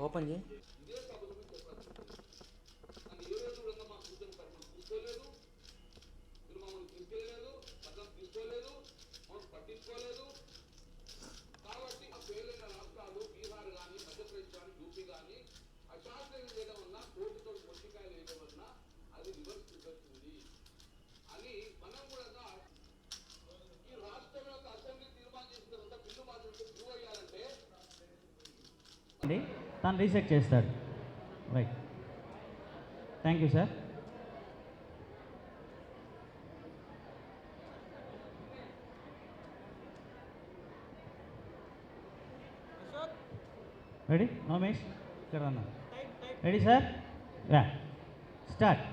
Open చేయి. తను reset చేస్తాడు. Right, thank you sir. Ready Nomesh, ఇక్కడ అన్నా. Ready sir, yeah start.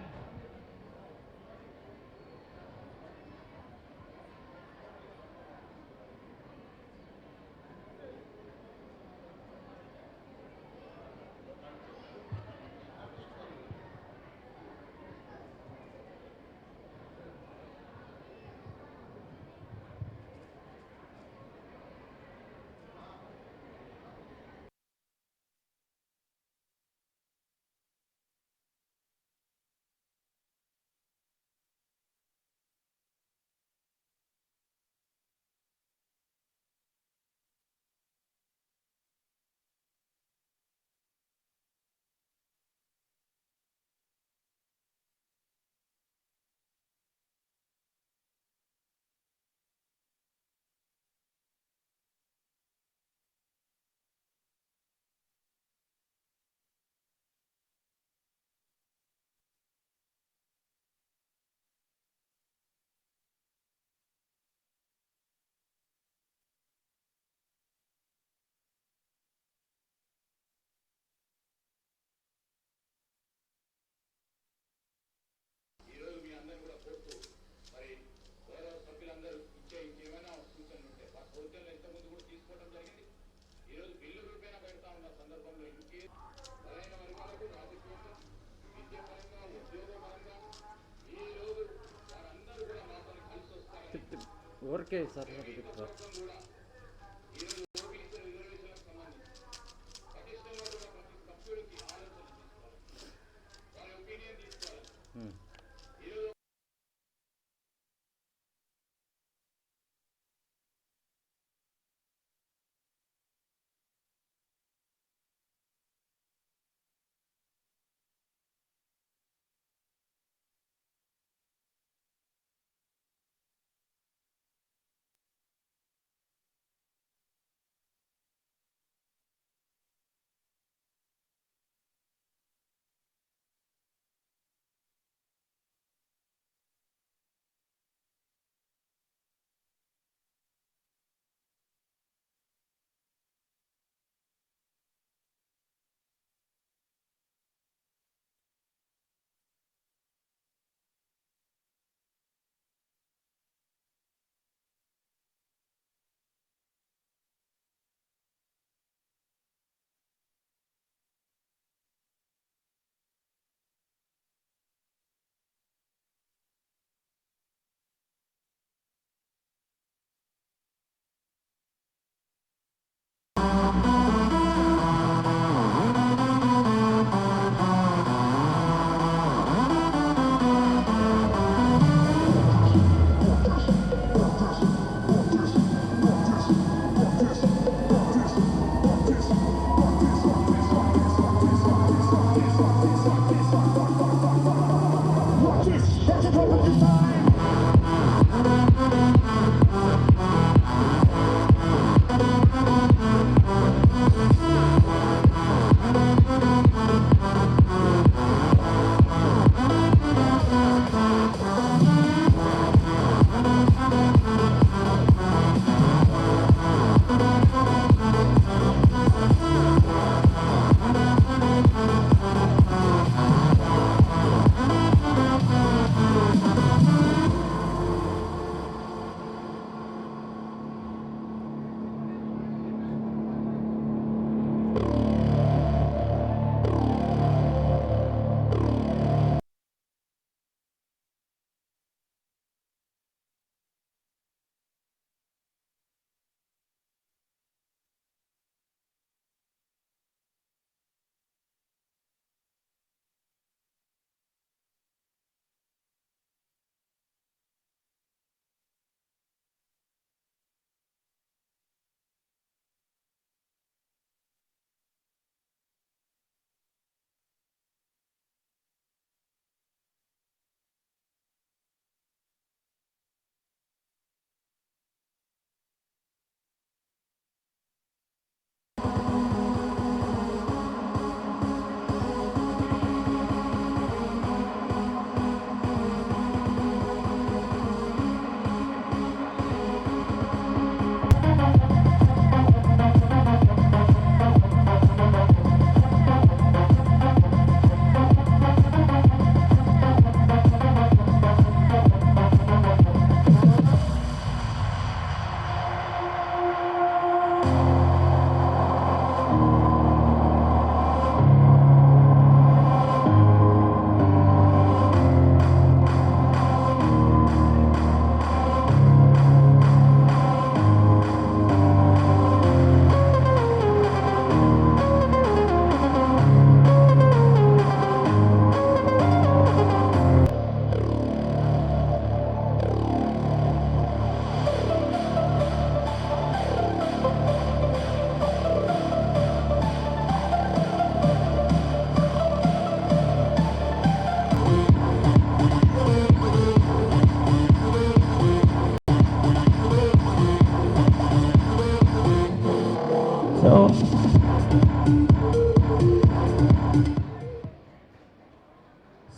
ఊరికే సార్ చెప్తారు.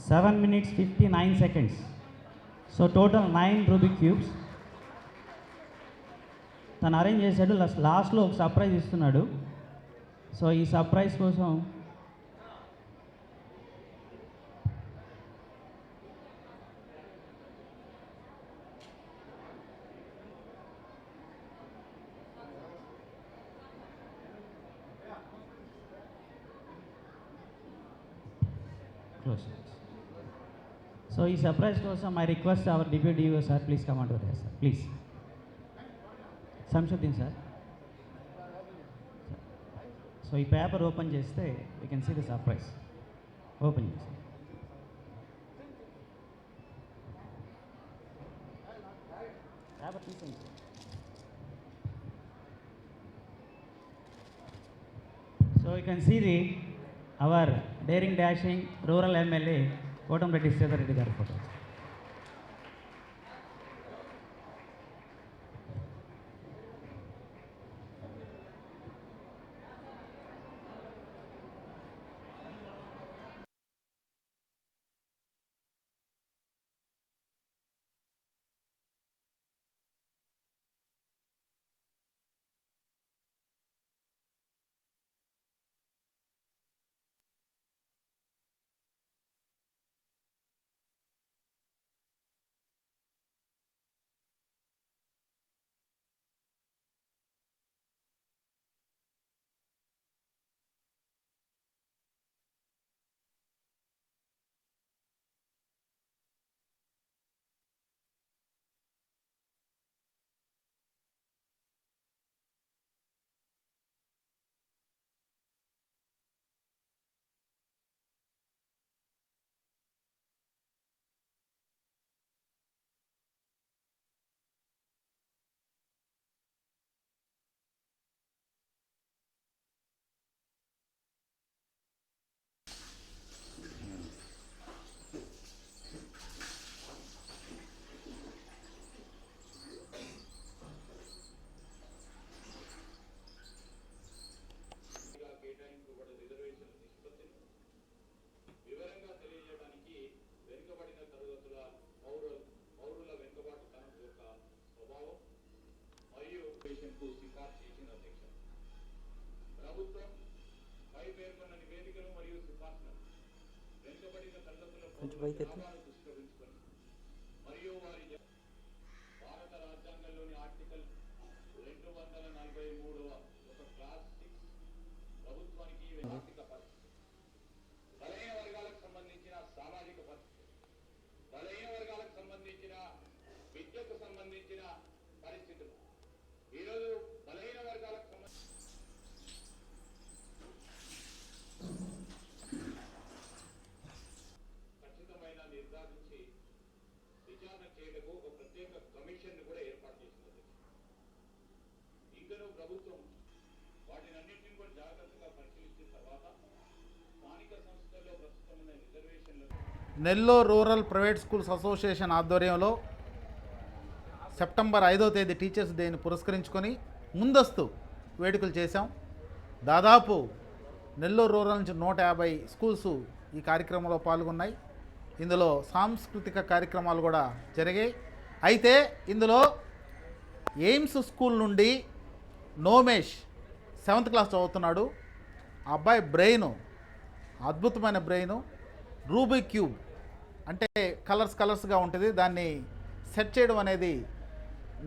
7 minutes 59 seconds. So total 9 Rubik cubes తను అరేంజ్ చేశాడు. లాస్ట్లో ఒక సర్ప్రైజ్ ఇస్తున్నాడు. సో ఈ సర్ప్రైజ్ కోసం క్లోజ్. సో ఈ సర్ప్రైజ్ కోసం I request our deputy DO sir, please come on to the sir, please. Shamshuddin sir. So ఈ పేపర్ ఓపెన్ చేస్తే you can see the surprise. Open చేసి పేపర్ తీసేయండి sir. So you can see the our daring dashing rural MLA Kotamreddy Sridhar Reddy గారి photo. కొంచెం పైకి ఎత్తి. Nellore rural private schools association ఆధ్వర్యంలో September 5వ తేదీ టీచర్స్ డేని పురస్కరించుకొని ముందస్తు వేడుకలు చేశాం. దాదాపు నెల్లూరు రూరల్ నుంచి 150 స్కూల్స్ ఈ కార్యక్రమంలో పాల్గొన్నాయి. ఇందులో సాంస్కృతిక కార్యక్రమాలు కూడా జరిగాయి. అయితే ఇందులో ఎయిమ్స్ స్కూల్ నుండి నోమేష్ 7th క్లాస్ చదువుతున్నాడు. ఆ అబ్బాయి బ్రెయిన్ అద్భుతమైన బ్రెయిన్. రూబిక్ క్యూబ్ అంటే కలర్స్గా ఉంటుంది. దాన్ని సెట్ చేయడం అనేది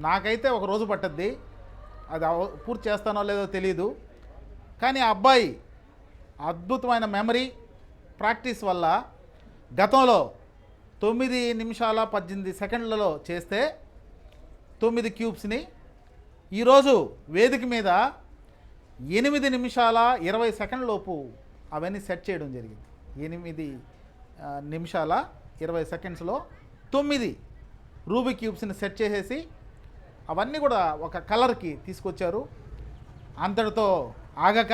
నాకైతే ఒక రోజు పట్టద్ది. అది పూర్తి చేస్తానో లేదో తెలియదు. కానీ ఆ అబ్బాయి అద్భుతమైన మెమరీ ప్రాక్టీస్ వల్ల గతంలో 9 నిమిషాల 18 సెకండ్లలో చేస్తే 9 క్యూబ్స్ని ఈరోజు వేదిక మీద 8 నిమిషాల 20 సెకండ్ల లోపు అవన్నీ సెట్ చేయడం జరిగింది. 8 నిమిషాల 20 సెకండ్స్లో 9 రూబిక్ క్యూబ్స్ని సెట్ చేసేసి అవన్నీ కూడా ఒక కలర్కి తీసుకొచ్చారు. అంతటితో ఆగక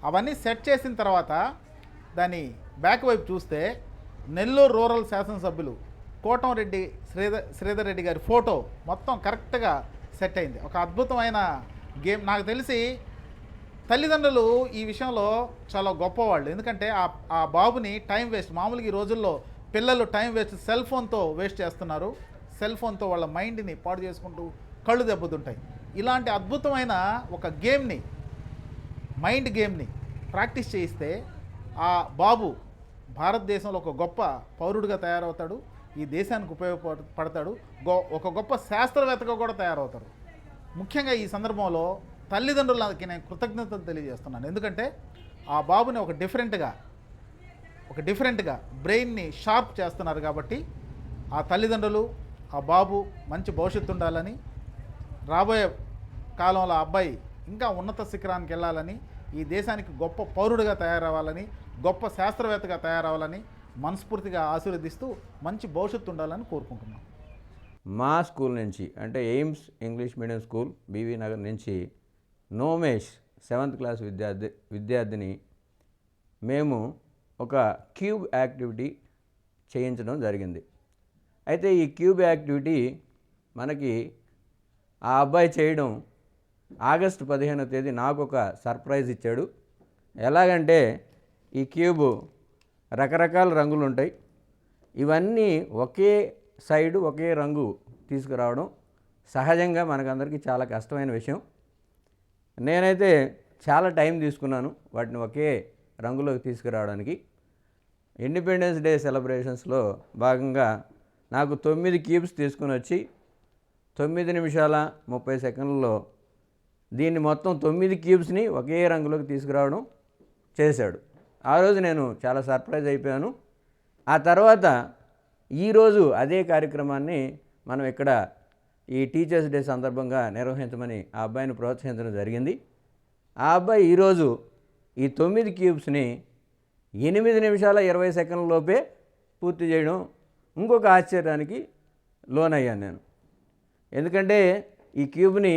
అవన్నీ సెట్ చేసిన తర్వాత దాని బ్యాక్ వైపు చూస్తే నెల్లూరు రూరల్ శాసనసభ్యులు కోటంరెడ్డి శ్రీధర్ రెడ్డి గారి ఫోటో మొత్తం కరెక్ట్గా సెట్ అయింది. ఒక అద్భుతమైన గేమ్. నాకు తెలిసి తల్లిదండ్రులు ఈ విషయంలో చాలా గొప్పవాళ్ళు. ఎందుకంటే ఆ బాబుని టైం వేస్ట్, మామూలుగా ఈ రోజుల్లో పిల్లలు టైం వేస్ట్ సెల్ ఫోన్తో వేస్ట్ చేస్తున్నారు. సెల్ ఫోన్తో వాళ్ళ మైండ్ని పాడు చేసుకుంటూ కళ్ళు దెబ్బతుంటాయి. ఇలాంటి అద్భుతమైన ఒక గేమ్ని, మైండ్ గేమ్ని ప్రాక్టీస్ చేయిస్తే ఆ బాబు భారతదేశంలో ఒక గొప్ప పౌరుడిగా తయారవుతాడు, ఈ దేశానికి ఉపయోగపడతాడు, ఒక గొప్ప శాస్త్రవేత్తగా కూడా తయారవుతాడు. ముఖ్యంగా ఈ సందర్భంలో తల్లిదండ్రులకి నేను కృతజ్ఞతలు తెలియజేస్తున్నాను. ఎందుకంటే ఆ బాబుని ఒక డిఫరెంట్గా బ్రెయిన్ని షార్ప్ చేస్తున్నారు. కాబట్టి ఆ తల్లిదండ్రులు, ఆ బాబు మంచి భవిష్యత్తు ఉండాలని, రాబోయే కాలంలో ఆ అబ్బాయి ఇంకా ఉన్నత శిఖరానికి వెళ్ళాలని, ఈ దేశానికి గొప్ప పౌరుడిగా తయారవ్వాలని, గొప్ప శాస్త్రవేత్తగా తయారవ్వాలని మనస్ఫూర్తిగా ఆశీర్వదిస్తూ మంచి భవిష్యత్తు ఉండాలని కోరుకుంటున్నాం. మా స్కూల్ నుంచి అంటే AIMS English medium school BV Nagar నుంచి నోమేష్ 7th క్లాస్ విద్యార్థిని మేము ఒక క్యూబ్ యాక్టివిటీ చేయించడం జరిగింది. అయితే ఈ క్యూబ్ యాక్టివిటీ మనకి ఆ అబ్బాయి చేయడం ఆగస్టు 15వ తేదీ నాకు ఒక సర్ప్రైజ్ ఇచ్చాడు. ఎలాగంటే ఈ క్యూబ్ రకరకాల రంగులు ఉంటాయి, ఇవన్నీ ఒకే సైడు ఒకే రంగు తీసుకురావడం సహజంగా మనకందరికీ చాలా కష్టమైన విషయం. నేనైతే చాలా టైం తీసుకున్నాను వాటిని ఒకే రంగులోకి తీసుకురావడానికి. ఇండిపెండెన్స్ డే సెలబ్రేషన్స్లో భాగంగా నాకు 9 క్యూబ్స్ తీసుకుని వచ్చి 9 నిమిషాల 30 సెకండ్లలో దీన్ని మొత్తం 9 క్యూబ్స్ని ఒకే రంగులోకి తీసుకురావడం చేశాడు. ఆ రోజు నేను చాలా సర్ప్రైజ్ అయిపోయాను. ఆ తర్వాత ఈరోజు అదే కార్యక్రమాన్ని మనం ఇక్కడ ఈ టీచర్స్ డే సందర్భంగా నిర్వహించమని ఆ అబ్బాయిని ప్రోత్సహించడం జరిగింది. ఆ అబ్బాయి ఈరోజు ఈ 9 క్యూబ్స్ని 8 నిమిషాల 20 సెకండ్ల లోపే పూర్తి చేయడం ఇంకొక ఆశ్చర్యానికి లోనయ్యాను నేను. ఎందుకంటే ఈ క్యూబ్ని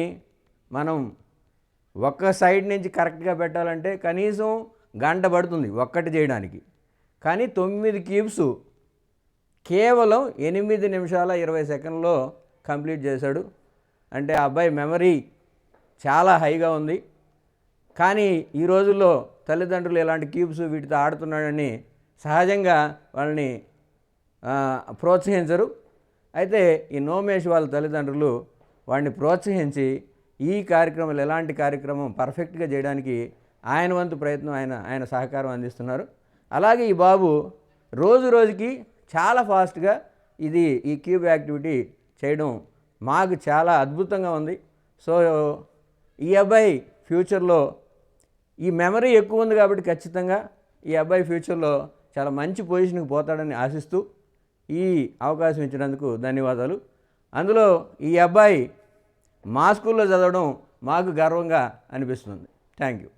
మనం ఒక్క సైడ్ నుంచి కరెక్ట్గా పెట్టాలంటే కనీసం గంట పడుతుంది ఒక్కటి చేయడానికి. కానీ 9 క్యూబ్స్ కేవలం 8 నిమిషాల 20 సెకండ్లో కంప్లీట్ చేశాడు. అంటే ఆ అబ్బాయి మెమరీ చాలా హైగా ఉంది. కానీ ఈ రోజుల్లో తల్లిదండ్రులు ఇలాంటి క్యూబ్స్ వీటితో ఆడుతున్నాడని సహజంగా వాళ్ళని ప్రోత్సహించరు. అయితే ఈ నోమేష్ వాళ్ళ తల్లిదండ్రులు వాడిని ప్రోత్సహించి ఈ కార్యక్రమాలు ఎలాంటి కార్యక్రమం పర్ఫెక్ట్గా చేయడానికి ఆయన వంతు ప్రయత్నం ఆయన సహకారం అందిస్తున్నారు. అలాగే ఈ బాబు రోజు రోజుకి చాలా ఫాస్ట్గా ఈ క్యూబ్ యాక్టివిటీ చేయడం మాకు చాలా అద్భుతంగా ఉంది. సో ఈ అబ్బాయి ఫ్యూచర్లో ఈ మెమరీ ఎక్కువ ఉంది కాబట్టి ఖచ్చితంగా ఈ అబ్బాయి ఫ్యూచర్లో చాలా మంచి పొజిషన్కి పోతాడని ఆశిస్తూ ఈ అవకాశం ఇచ్చినందుకు ధన్యవాదాలు. అందులో ఈ అబ్బాయి మా స్కూల్లో చదవడం మాకు గర్వంగా అనిపిస్తుంది. Thank you.